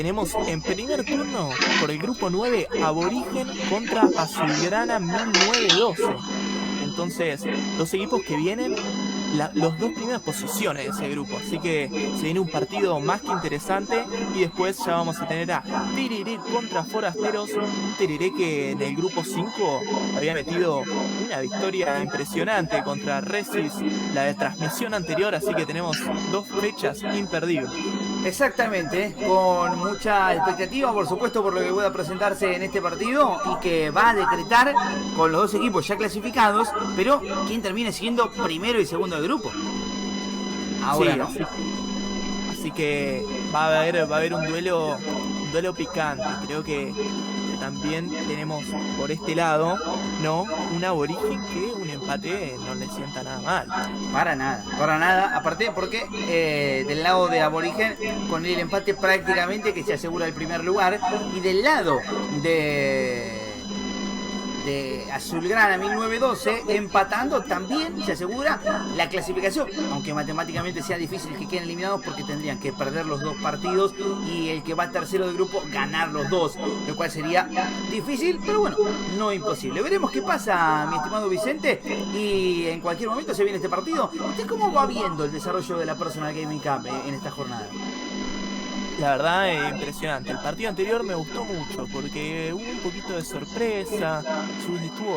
tenemos en primer turno por el grupo 9 Aborigen contra Azulgrana 1912. Entonces, dos equipos que vienen los dos primeras posiciones de ese grupo. Así que se viene un partido más que interesante. Y después ya vamos a tener a Tereré contra Forasteros. Un Tereré que en el grupo 5 había metido una victoria impresionante contra Resis, la de transmisión anterior. Así que tenemos dos fechas imperdibles. Exactamente, con mucha expectativa, por supuesto, por lo que pueda presentarse en este partido y que va a decretar con los dos equipos ya clasificados, pero quién termine siendo primero y segundo del grupo. Ahora Sí, no. así que va a haber un duelo picante. Creo que también tenemos por este lado, ¿no? Un Aborigen que un empate no le sienta nada mal. Para nada, para nada. Aparte porque del lado de Aborigen, con el empate prácticamente que se asegura el primer lugar. Y del lado de Azulgrana 1912, empatando también se asegura la clasificación, aunque matemáticamente sea difícil que queden eliminados porque tendrían que perder los dos partidos y el que va tercero del grupo ganar los dos, lo cual sería difícil, pero bueno, no imposible. Veremos qué pasa, mi estimado Vicente, y en cualquier momento se viene este partido. ¿Usted cómo va viendo el desarrollo de la Personal Gaming Cup en esta jornada? La verdad es impresionante. El partido anterior me gustó mucho porque hubo un poquito de sorpresa,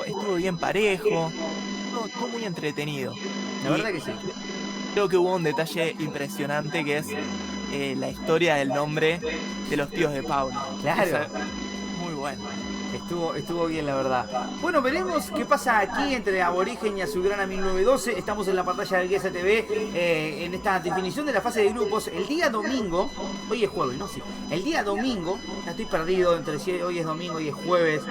estuvo bien parejo, estuvo muy entretenido. La verdad que sí. Creo que hubo un detalle impresionante que es la historia del nombre de los tíos de Paulo. Claro. Esa, muy bueno. Estuvo bien, la verdad. Bueno, veremos qué pasa aquí entre Aborigen y Azulgrana 1912. Estamos en la pantalla del Guesa TV en esta definición de la fase de grupos. El día domingo, hoy es jueves, ¿no? Sí. El día domingo, ya estoy perdido entre si hoy es domingo y es jueves,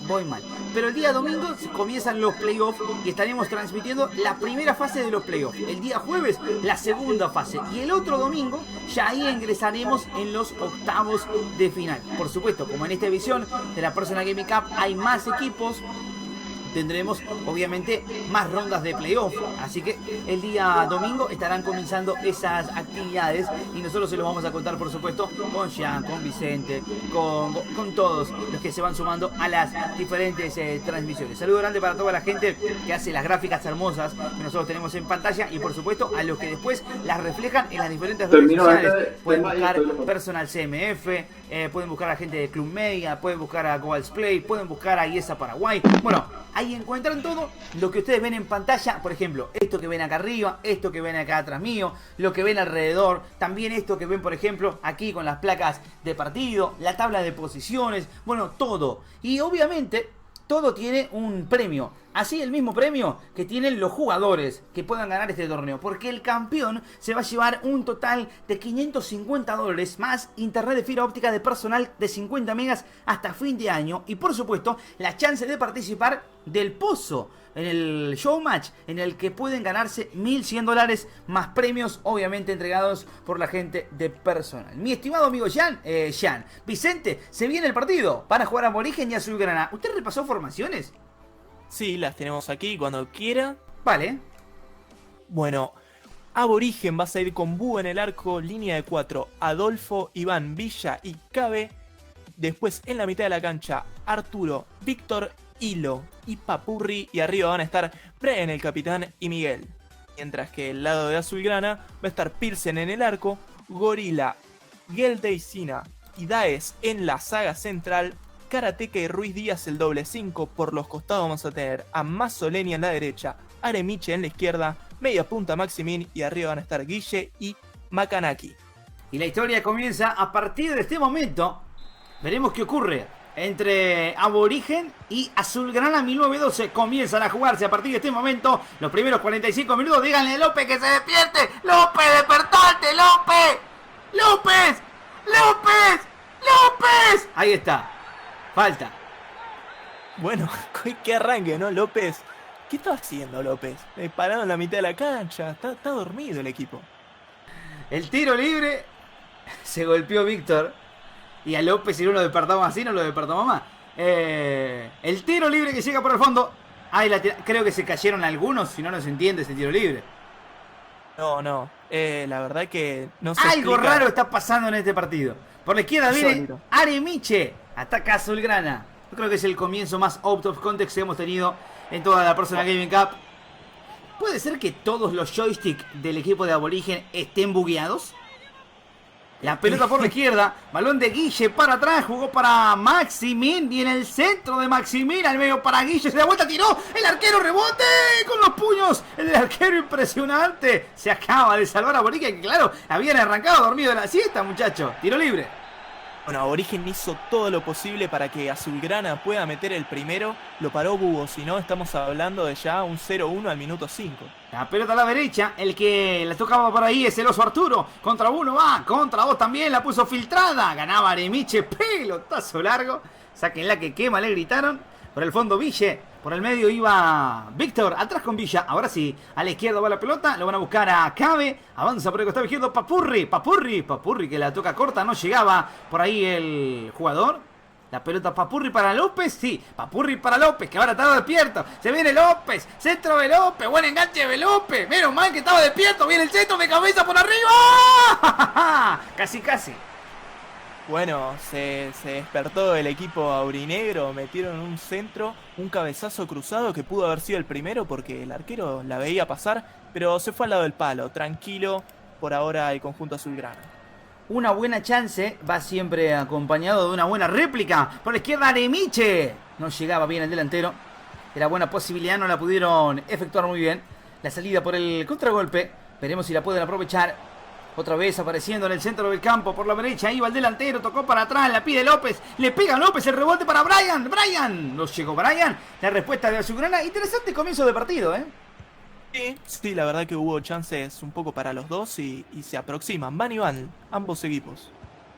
voy mal. Pero el día domingo comienzan los playoffs y estaremos transmitiendo la primera fase de los playoffs. El día jueves, la segunda fase. Y el otro domingo, ya ahí ingresaremos en los octavos de final. Por supuesto, como en esta edición de la Personal Gaming Cup hay más equipos, tendremos obviamente más rondas de playoff. Así que el día domingo estarán comenzando esas actividades y nosotros se los vamos a contar, por supuesto, con Jean, con Vicente, con todos los que se van sumando a las diferentes transmisiones. Saludo grande para toda la gente que hace las gráficas hermosas que nosotros tenemos en pantalla y por supuesto a los que después las reflejan en las diferentes redes sociales. Pueden buscar Personal CMF, pueden buscar a gente de Club Media, pueden buscar a Goals Play, pueden buscar a IESA Paraguay. Bueno, ahí encuentran todo lo que ustedes ven en pantalla. Por ejemplo, esto que ven acá arriba, esto que ven acá atrás mío, lo que ven alrededor, también esto que ven, por ejemplo, aquí con las placas de partido, la tabla de posiciones, bueno, todo. Y obviamente todo tiene un premio. Así el mismo premio que tienen los jugadores que puedan ganar este torneo. Porque el campeón se va a llevar un total de $550 más internet de fibra óptica de personal de 50 megas hasta fin de año. Y por supuesto la chance de participar del pozo en el showmatch en el que pueden ganarse $1.100 más premios obviamente entregados por la gente de personal. Mi estimado amigo Jean, Vicente, se viene el partido para jugar a Aborigen y Azulgrana. ¿Usted repasó formaciones? Sí, las tenemos aquí cuando quiera. Vale. Bueno, Aborigen va a salir con Búho en el arco, línea de 4, Adolfo, Iván, Villa y Cabe. Después en la mitad de la cancha, Arturo, Víctor, Hilo y Papurri. Y arriba van a estar Bren, el capitán, y Miguel. Mientras que el lado de Azulgrana va a estar Pilsen en el arco, Gorila, Geldeisina y Daes en la saga central. Karateka y Ruiz Díaz el doble 5. Por los costados vamos a tener a Mazzoleni en la derecha, Aremiche en la izquierda, media punta Maximin y arriba van a estar Guille y Makanaki. Y la historia comienza a partir de este momento. Veremos qué ocurre entre Aborigen y Azulgrana 1912. Comienzan a jugarse a partir de este momento los primeros 45 minutos. Díganle a López que se despierte. ¡López, despertate! ¡López! ¡López! ¡López! ¡López! Ahí está. Falta. Bueno, qué arranque, ¿no? López. ¿Qué está haciendo López? Parado en la mitad de la cancha. Está dormido el equipo. El tiro libre. Se golpeó Víctor. Y a López, si no lo despertamos así, no lo despertamos más. El tiro libre que llega por el fondo. Ay, creo que se cayeron algunos. Si no se entiende ese tiro libre. No. La verdad que no se Algo explica. raro está pasando en este partido. Por la izquierda viene Sólido. Aremiche. Ataca Azulgrana. Yo creo que es el comienzo más out of context que hemos tenido en toda la Personal Gaming Cup. ¿Puede ser que todos los joysticks del equipo de Aborigen estén bugueados? La pelota por la izquierda, balón de Guille para atrás, jugó para Maximin y en el centro de Maximin, al medio para Guille, se da vuelta, tiró, el arquero rebote con los puños, el arquero impresionante, se acaba de salvar a Aborigen, que claro, habían arrancado dormido de la siesta, muchacho, tiro libre. Bueno, Aborigen hizo todo lo posible para que Azulgrana pueda meter el primero. Lo paró Búho, si no estamos hablando de ya un 0-1 al minuto 5. La pelota a la derecha, el que la tocaba por ahí es el oso Arturo. Contra uno va, contra dos también, la puso filtrada. Ganaba Aremiche, pelotazo largo. Sáquenla que quema, le gritaron. Por el fondo Ville, por el medio iba Víctor, atrás con Villa. Ahora sí, a la izquierda va la pelota, lo van a buscar a Cabe. Avanza por el costado izquierdo Papurri que la toca corta, no llegaba por ahí el jugador. La pelota Papurri para López, sí, Papurri para López, que ahora estaba despierto. Se viene López, centro de López, buen enganche de López. Menos mal que estaba despierto, viene el centro de cabeza por arriba. Casi. Bueno, se despertó el equipo aurinegro, metieron un centro, un cabezazo cruzado que pudo haber sido el primero porque el arquero la veía pasar, pero se fue al lado del palo, tranquilo por ahora el conjunto azulgrana. Una buena chance va siempre acompañado de una buena réplica. Por la izquierda Aremiche. No llegaba bien el delantero. Era buena posibilidad, no la pudieron efectuar muy bien. La salida por el contragolpe. Veremos si la pueden aprovechar. Otra vez apareciendo en el centro del campo por la derecha. Ahí va el delantero, tocó para atrás, la pide López. Le pega López, el rebote para Brian. No llegó Brian. La respuesta de Azulgrana. Interesante comienzo de partido, ¿eh? Sí, la verdad que hubo chances un poco para los dos y se aproximan. Van y van, ambos equipos.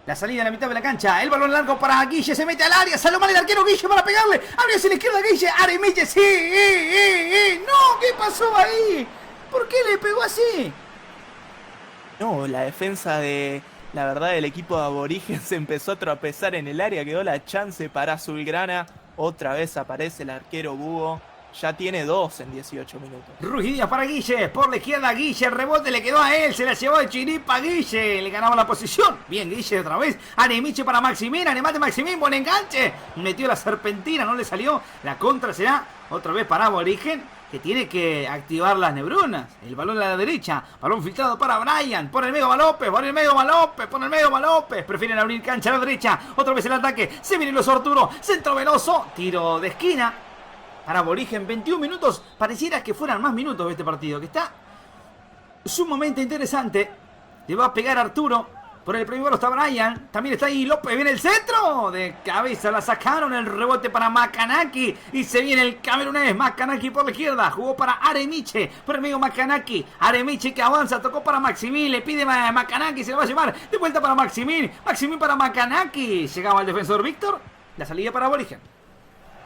La salida en la mitad de la cancha. El balón largo para Guille. Se mete al área. Salió mal el arquero Guille para pegarle. Abre hacia la izquierda Guille. Aremiche. Sí. No, ¿qué pasó ahí? ¿Por qué le pegó así? No, la defensa la verdad, del equipo de Aborigen se empezó a tropezar en el área. Quedó la chance para Azulgrana. Otra vez aparece el arquero Búho. Ya tiene 2 en 18 minutos. Ruiz Díaz para Guille, por la izquierda Guille, el rebote le quedó a él, se la llevó de chiripa Guille, le ganaba la posición. Bien Guille otra vez, Aremiche para Maximín, Anemate Maximín, buen enganche. Metió la serpentina, no le salió, la contra será otra vez para Aborigen, que tiene que activar las neuronas. El balón a la derecha, balón filtrado para Brian, por el medio va López, prefieren abrir cancha a la derecha, otra vez el ataque, se viene los Arturo, centro veloso, tiro de esquina. Para Aborigen, 21 minutos. Pareciera que fueran más minutos de este partido, que está sumamente interesante. Le va a pegar Arturo. Por el primero está Brian. También está ahí López. Viene el centro. De cabeza la sacaron. El rebote para Makanaki. Y se viene el camerunés. Makanaki por la izquierda. Jugó para Aremiche. Por el medio Makanaki. Aremiche que avanza. Tocó para Maximín. Le pide a Makanaki. Se lo va a llevar. De vuelta para Maximín. Maximín para Makanaki. Llegaba el defensor Víctor. La salida para Aborigen.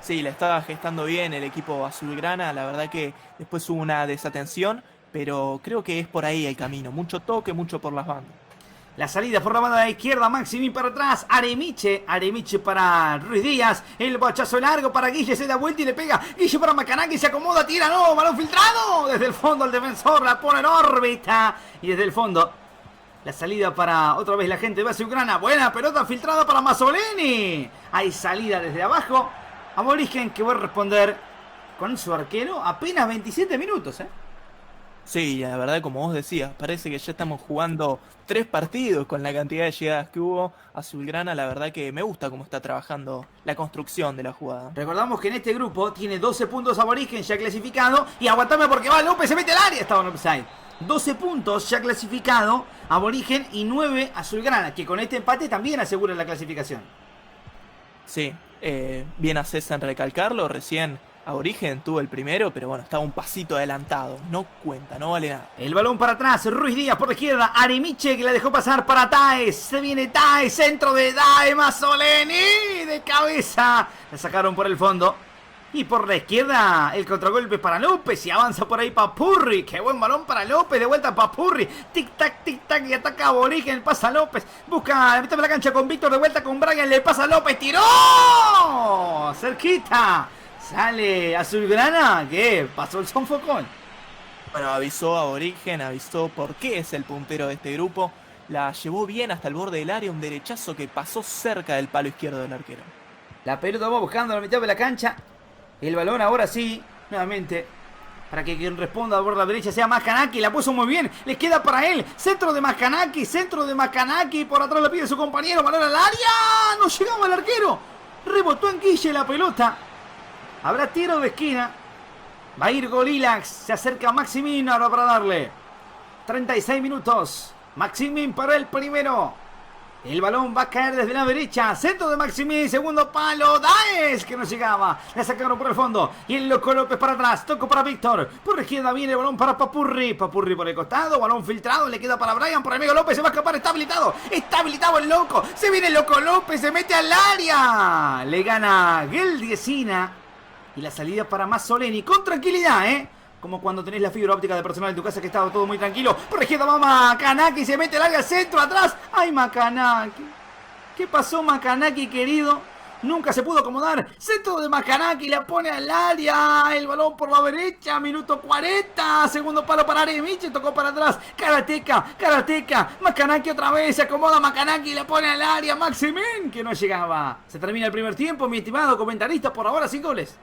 Sí, le estaba gestando bien el equipo azulgrana. La verdad que después hubo una desatención, pero creo que es por ahí el camino. Mucho toque, mucho por las bandas. La salida por la banda de la izquierda, Maximín para atrás, Aremiche para Ruiz Díaz, el bachazo largo para Guille, se da vuelta y le pega, Guille para Makanaki, se acomoda, tira, no, balón filtrado, desde el fondo el defensor, la pone en órbita, y desde el fondo, la salida para otra vez la gente de Azulgrana, buena pelota filtrada para Mazzoleni, hay salida desde abajo, Aborigen que va a responder con su arquero apenas 27 minutos, ¿eh? Sí, la verdad, como vos decías, parece que ya estamos jugando 3 partidos con la cantidad de llegadas que hubo. Azulgrana, la verdad que me gusta cómo está trabajando la construcción de la jugada. Recordamos que en este grupo tiene 12 puntos Aborigen ya clasificado. Y aguantame porque va López, se mete al área, estaba en offside. 12 puntos ya clasificado Aborigen y 9 Azulgrana, que con este empate también asegura la clasificación. Sí, bien haces en recalcarlo, recién Aborigen tuvo el primero, pero bueno, estaba un pasito adelantado, no cuenta, no vale nada. El balón para atrás, Ruiz Díaz por la izquierda, Aremiche que la dejó pasar para Taes, se viene Taes, centro de Taes, Mazzoleni, de cabeza, la sacaron por el fondo. Y por la izquierda el contragolpe para López y avanza por ahí Papurri. Qué buen balón para López, de vuelta Papurri. Tic-tac, y ataca a Aborigen, pasa López. Busca la mitad de la cancha con Víctor, de vuelta con Brian, le pasa a López, tiró. Cerquita. Sale Azulgrana, que pasó el sonfocón. Bueno, avisó Aborigen, avisó por qué es el puntero de este grupo. La llevó bien hasta el borde del área, un derechazo que pasó cerca del palo izquierdo del arquero. La pelota va buscando la mitad de la cancha. El balón ahora sí, nuevamente, para que quien responda por la derecha sea Makanaki. La puso muy bien, le queda para él. Centro de Makanaki. Por atrás la pide su compañero, balón al área. No llegaba el arquero. Rebotó en Guille la pelota. Habrá tiro de esquina. Va a ir Golilax. Se acerca Maximin ahora para darle. 36 minutos. Maximin para el primero. El balón va a caer desde la derecha. Centro de Maximin. Segundo palo. Daes que no llegaba. La sacaron por el fondo. Y el Loco López para atrás. Toco para Víctor. Por la izquierda viene el balón para Papurri. Papurri por el costado. Balón filtrado. Le queda para Brian. Por el medio López. Se va a escapar. Está habilitado. Está habilitado el Loco. Se viene el Loco López. Se mete al área. Le gana Geldiesina. Y la salida para Mazzoleni. Con tranquilidad, como cuando tenés la fibra óptica de personal en tu casa que estaba todo muy tranquilo. Por la izquierda va Makanaki, se mete al área, centro, atrás. ¡Ay, Makanaki! ¿Qué pasó, Makanaki, querido? Nunca se pudo acomodar. Centro de Makanaki, la pone al área. El balón por la derecha, minuto 40. Segundo palo para Aremiche, tocó para atrás. Karateka. Makanaki otra vez, se acomoda Makanaki, la pone al área. Maximin, que no llegaba. Se termina el primer tiempo, mi estimado comentarista, por ahora sin goles.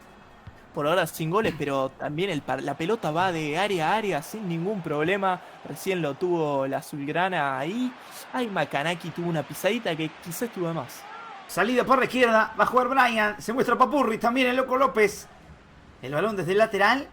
Por ahora sin goles, pero también la pelota va de área a área sin ningún problema. Recién lo tuvo la azulgrana ahí. Ay, Makanaki tuvo una pisadita que quizás tuvo más. Salida por la izquierda, va a jugar Brian. Se muestra Papurri, también el Loco López. El balón desde el lateral.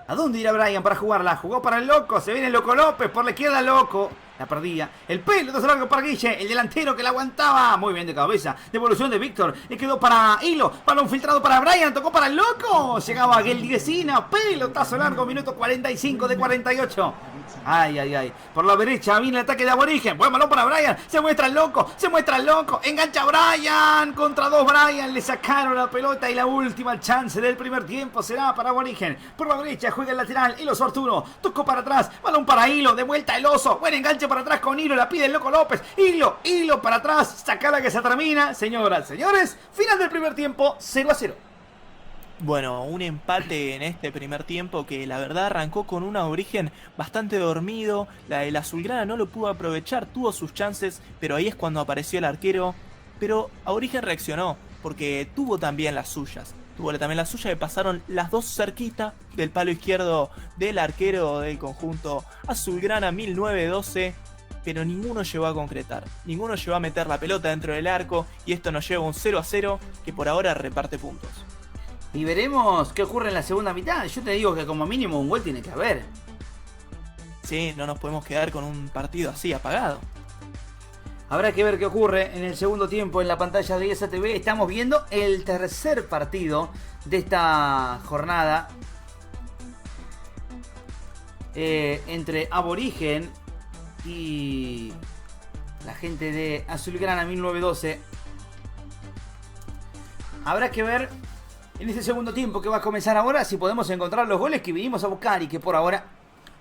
¿A dónde irá Brian para jugarla? Jugó para el Loco, se viene el Loco López. Por la izquierda Loco. La perdía. El pelotazo largo para Guille. El delantero que la aguantaba. Muy bien de cabeza. Devolución de Víctor. Le quedó para Hilo. Balón filtrado para Brian. Tocó para el Loco. Llegaba Geldiesina. Pelotazo largo. Minuto 45 de 48. Ay. Por la derecha viene el ataque de Aborigen. Buen balón para Brian. Se muestra el Loco. Engancha a Brian. Contra dos Brian. Le sacaron la pelota. Y la última chance del primer tiempo será para Aborigen. Por la derecha juega el lateral. El Oso Arturo. Tocó para atrás. Balón para Hilo. De vuelta el Oso. Buen enganche para atrás con Hilo, la pide el Loco López. Hilo para atrás, sacada que se termina. Señoras, señores, final del primer tiempo, 0-0. Bueno, un empate en este primer tiempo que la verdad arrancó con un Aborigen bastante dormido. La del azulgrana no lo pudo aprovechar, tuvo sus chances, pero ahí es cuando apareció el arquero. Pero Aborigen reaccionó, porque tuvo también las suyas. Tuvo también la suya que pasaron las dos cerquita del palo izquierdo del arquero del conjunto azulgrana 1912. Pero ninguno llegó a concretar. Ninguno llegó a meter la pelota dentro del arco. Y esto nos lleva a un 0-0 que por ahora reparte puntos. Y veremos qué ocurre en la segunda mitad. Yo te digo que como mínimo un gol tiene que haber. Sí, no nos podemos quedar con un partido así apagado. Habrá que ver qué ocurre en el segundo tiempo en la pantalla de IESA TV. Estamos viendo el tercer partido de esta jornada entre Aborigen y la gente de Azulgrana 1912. Habrá que ver en este segundo tiempo que va a comenzar ahora si podemos encontrar los goles que vinimos a buscar y que por ahora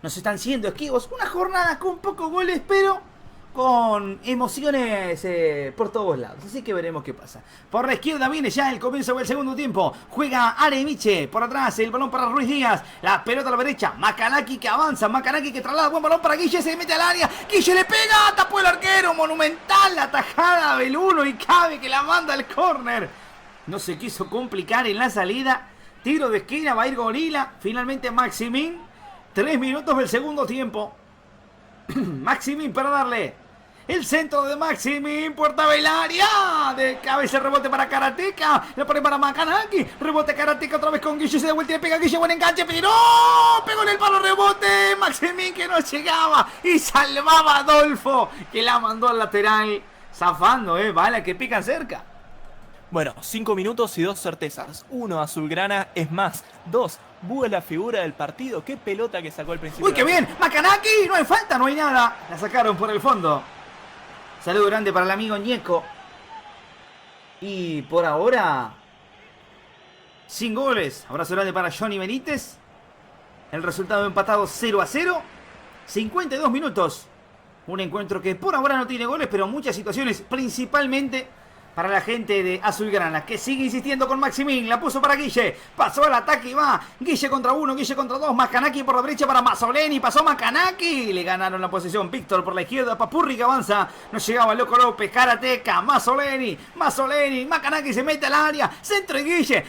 nos están siendo esquivos. Una jornada con pocos goles, pero con emociones por todos lados. Así que veremos qué pasa. Por la izquierda viene ya el comienzo del segundo tiempo. Juega Aremiche. Por atrás el balón para Ruiz Díaz. La pelota a la derecha. Makanaki que avanza. Makanaki que traslada. Buen balón para Guille. Se mete al área. Guille le pega. Tapó el arquero. Monumental la tajada del 1 y cabe que la manda al córner. No se quiso complicar en la salida. Tiro de esquina. Va a ir Gorila. Finalmente Maximin. 3 minutos del segundo tiempo. Maximin para darle. El centro de Maximin, puerta del área. De cabeza, rebote para Karateka. Le pone para Makanaki. Rebote Karateka otra vez con Guille. Se devuelve y le pega Guille. Buen enganche, pero pegó en el palo, rebote. Maximin que no llegaba. Y salvaba a Adolfo, que la mandó al lateral. Zafando, bala que pican cerca. Bueno, 5 minutos y 2 certezas. 1, Azulgrana, es más. 2, Búho es la figura del partido. Qué pelota que sacó al principio. ¡Uy, qué bien! Makanaki, no hay falta, no hay nada. La sacaron por el fondo. Saludo grande para el amigo Ñeco. Y por ahora, sin goles. Abrazo grande para Johnny Benítez. El resultado empatado 0-0. 52 minutos. Un encuentro que por ahora no tiene goles, pero muchas situaciones, principalmente para la gente de Azulgrana, que sigue insistiendo con Maximín. La puso para Guille. Pasó al ataque y va. Guille contra uno, Guille contra dos. Macanaki por la derecha para Mazzoleni. Pasó Macanaki. Le ganaron la posición. Víctor por la izquierda. Papurri que avanza. No llegaba Loco López. Karateka. Mazzoleni. Macanaki se mete al área. Centro y Guille,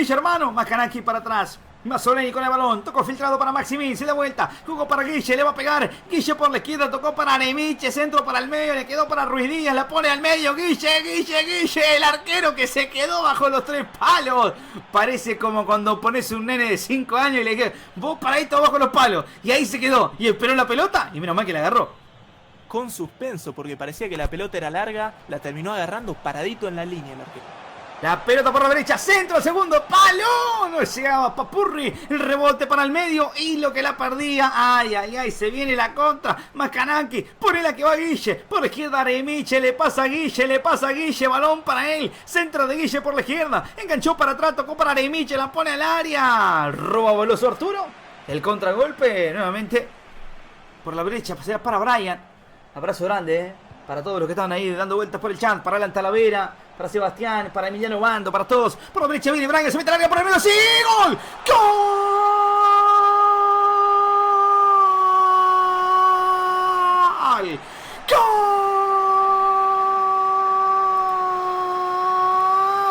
hermano. Macanaki para atrás. Mazzoleni con el balón, tocó filtrado para Maximín, se da vuelta, jugó para Guille, le va a pegar, Guille por la izquierda, tocó para Aremiche, centro para el medio, le quedó para Ruiz Díaz, la pone al medio, Guille, el arquero que se quedó bajo los 3 palos, parece como cuando pones un nene de 5 años y le dices, vos paradito bajo los palos, y ahí se quedó, y esperó la pelota, y menos mal que la agarró. Con suspenso, porque parecía que la pelota era larga, la terminó agarrando paradito en la línea el arquero. La pelota por la derecha, centro al segundo palo. No llegaba Papurri. El rebote para el medio. Y lo que la perdía. Ay. Se viene la contra. Macanaki. Por la que va Guille. Por la izquierda Aremiche. Le pasa a Guille. Balón para él. Centro de Guille por la izquierda. Enganchó para atrás. Tocó para Aremiche. La pone al área. Roba boloso Arturo. El contragolpe. Nuevamente. Por la brecha. Pasea para Brian. Abrazo grande, para todos los que estaban ahí dando vueltas por el chat. Para Alan Talavera, para Sebastián, para Emiliano Bando, para todos. Por la derecha viene Brian, se mete al área por el medio. ¡Sí! ¡Gol! ¡Gol!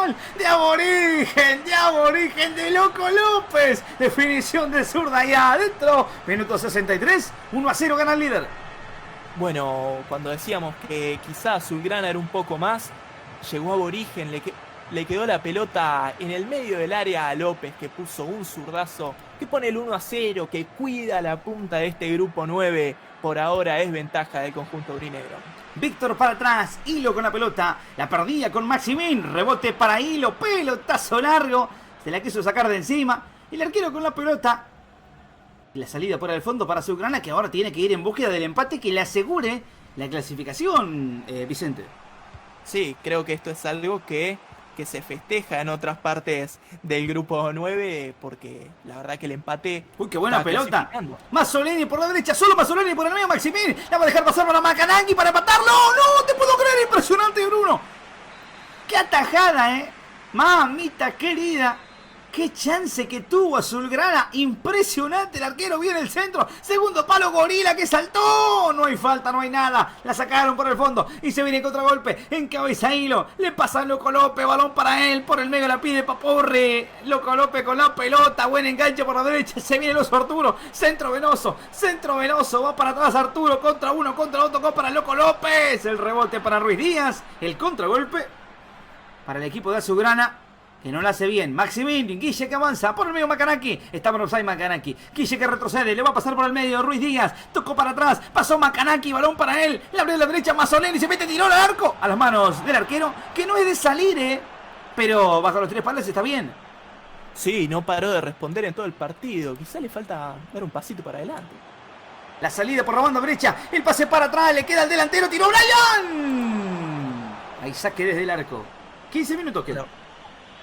¡Gol! De aborigen de Loco López. Definición de zurda y adentro. Minuto 63. 1-0 gana el líder. Bueno, cuando decíamos que quizás Azulgrana era un poco más, llegó Aborigen, le quedó la pelota en el medio del área a López, que puso un zurdazo, que pone el 1-0, que cuida la punta de este grupo 9. Por ahora es ventaja del conjunto aurinegro. Víctor para atrás, Hilo con la pelota, la perdía con Maximín, rebote para Hilo, pelotazo largo, se la quiso sacar de encima, el arquero con la pelota. La salida por el fondo para Azulgrana, que ahora tiene que ir en búsqueda del empate que le asegure la clasificación, Vicente. Sí, creo que esto es algo que se festeja en otras partes del grupo 9, porque la verdad que el empate... ¡Uy, qué buena pelota! Mazzoleni por la derecha, solo Mazzoleni por el medio, Maximín. La va a dejar pasar para Macanaki para empatarlo. ¡No te puedo creer! Impresionante, Bruno. ¡Qué atajada, Mamita querida! ¡Qué chance que tuvo Azulgrana! Impresionante el arquero, viene el centro. Segundo palo, Gorila que saltó. No hay falta, no hay nada. La sacaron por el fondo y se viene el contragolpe. Encabeza Hilo. Le pasa a Loco López. Balón para él. Por el medio la pide Papurri. Loco López con la pelota. Buen enganche por la derecha. Se viene el oso Arturo. Centro venoso. Va para atrás Arturo. Contra uno, contra otro. Tocó para Loco López. El rebote para Ruiz Díaz. El contragolpe para el equipo de Azulgrana, que no la hace bien. Maximín, Guille que avanza por el medio, Macanaki. Está por offside Macanaki. Guille que retrocede, le va a pasar por el medio. Ruiz Díaz, tocó para atrás. Pasó Macanaki, balón para él. Le abrió a la derecha, Mazzoleni se mete, tiró al arco. A las manos del arquero, que no es de salir, pero bajo los 3 palos está bien. Sí, no paró de responder en todo el partido. Quizá le falta dar un pasito para adelante. La salida por la banda derecha. El pase para atrás, le queda al delantero. Tiró Brian. Ahí saque desde el arco. 15 minutos quedó.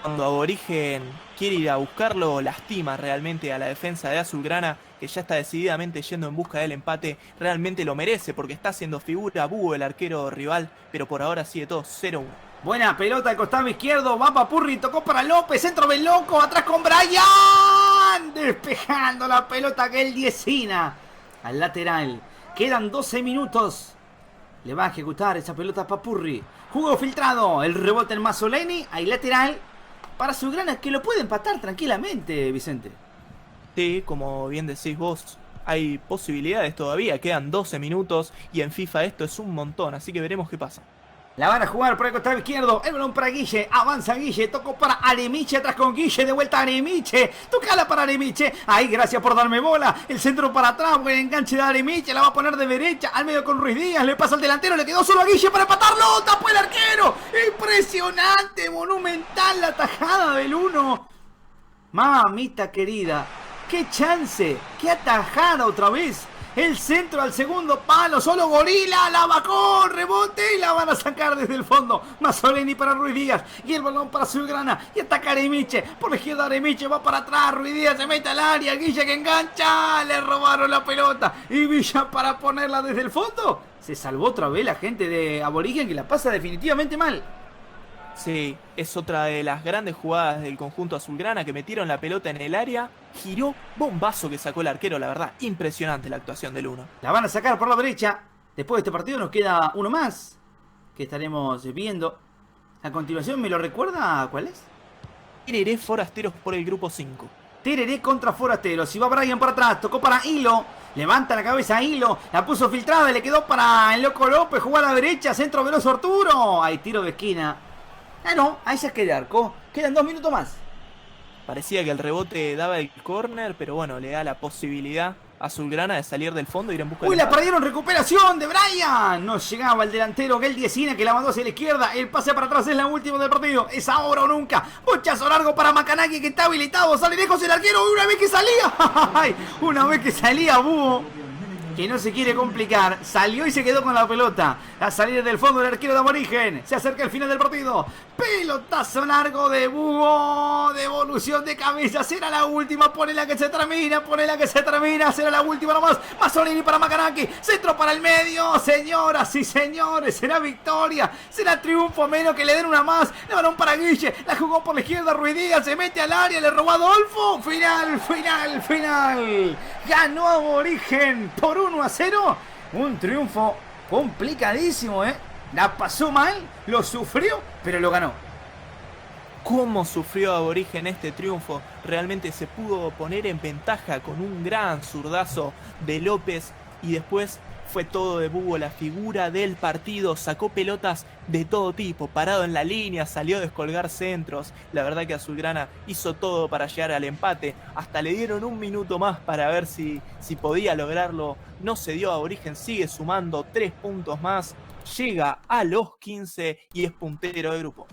Cuando Aborigen quiere ir a buscarlo, lastima realmente a la defensa de Azulgrana, que ya está decididamente yendo en busca del empate. Realmente lo merece porque está haciendo figura Búho, el arquero rival, pero por ahora sigue todo 0-1. Buena pelota al costado izquierdo, va Papurri, tocó para López, centro del loco, atrás con Brian, despejando la pelota que el Diezina al lateral. Quedan 12 minutos. Le va a ejecutar esa pelota a Papurri. Juego filtrado, el rebote en Mazzoleni, ahí lateral para Azulgrana, que lo puede empatar tranquilamente, Vicente. Sí, como bien decís vos, hay posibilidades todavía, quedan 12 minutos y en FIFA esto es un montón, así que veremos qué pasa. La van a jugar por el costado izquierdo, el balón para Guille, avanza Guille, tocó para Aremiche, atrás con Guille, de vuelta a Aremiche, tocala para Aremiche, ahí gracias por darme bola, el centro para atrás, buen enganche de Aremiche, la va a poner de derecha, al medio con Ruiz Díaz, le pasa al delantero, le quedó solo a Guille para empatarlo, tapó el arquero, impresionante, monumental la tajada del 1, mamita querida, qué chance, qué atajada otra vez. El centro al segundo palo, solo Gorila, la bajó, rebote y la van a sacar desde el fondo. Mazzoleni para Ruiz Díaz y el balón para Azulgrana y ataca Aremiche. Por la izquierda Aremiche va para atrás, Ruiz Díaz se mete al área, Guille que engancha, le robaron la pelota y Villa para ponerla desde el fondo. Se salvó otra vez la gente de Aborigen que la pasa definitivamente mal. Sí, es otra de las grandes jugadas del conjunto azulgrana que metieron la pelota en el área, giró, bombazo que sacó el arquero, la verdad, impresionante la actuación del uno. La van a sacar por la derecha. Después de este partido nos queda uno más que estaremos viendo. A continuación, ¿me lo recuerda cuál es? Tereré Forasteros por el grupo 5. Tereré contra Forasteros. Y va Brian para atrás. Tocó para Hilo. Levanta la cabeza Hilo. La puso filtrada. Le quedó para el Loco López. Jugó a la derecha. Centro veloz Arturo. Hay tiro de esquina. Ah, no. Ahí se queda arco. Quedan 2 minutos más. Parecía que el rebote daba el córner, pero bueno, le da la posibilidad a Azulgrana de salir del fondo e ir en busca ¡Uy, del la empate. perdieron! ¡Recuperación de Brian! No llegaba el delantero Gel Diezina, que la mandó hacia la izquierda. El pase para atrás es la última del partido. Es ahora o nunca. Bochazo largo para Macanaki, que está habilitado. Sale lejos el arquero. Una vez que salía. ¡Ay! Una vez que salía Búho, que no se quiere complicar, salió y se quedó con la pelota. A salir del fondo el arquero de Aborigen. Se acerca el final del partido. Pelotazo largo de Búho. Devolución de cabeza. Será la última. Pone la que se termina. Pone la que se termina. Será la última nomás. Mazzolini para Macanaki. Centro para el medio. Señoras y señores. Será victoria. Será triunfo. Menos que le den una más. Le balón para Guille. La jugó por la izquierda. Ruidía. Se mete al área. Le robó a Adolfo. Final, final, final. Ganó Aborigen por 1-0. Un triunfo complicadísimo, ¿eh? La pasó mal, lo sufrió, pero lo ganó. Cómo sufrió Aborigen este triunfo. Realmente se pudo poner en ventaja con un gran zurdazo de López. Y después fue todo de Búho, la figura del partido. Sacó pelotas de todo tipo, parado en la línea, salió a descolgar centros. La verdad que Azulgrana hizo todo para llegar al empate. Hasta le dieron un minuto más para ver si podía lograrlo. No se dio. Aborigen sigue sumando 3 puntos más. Llega a los 15 y es puntero de grupo.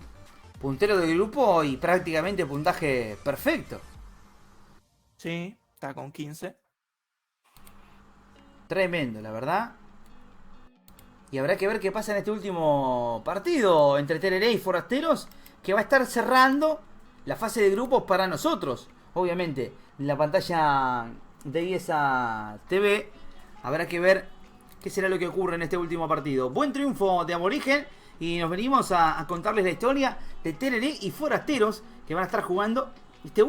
Puntero del grupo y prácticamente puntaje perfecto. Sí, está con 15. Tremendo, la verdad. Y habrá que ver qué pasa en este último partido entre Tereré y Forasteros, que va a estar cerrando la fase de grupos para nosotros. Obviamente, en la pantalla de IESA TV habrá que ver qué será lo que ocurre en este último partido. Buen triunfo de Aborigen y nos venimos a contarles la historia de Tereré y Forasteros, que van a estar jugando este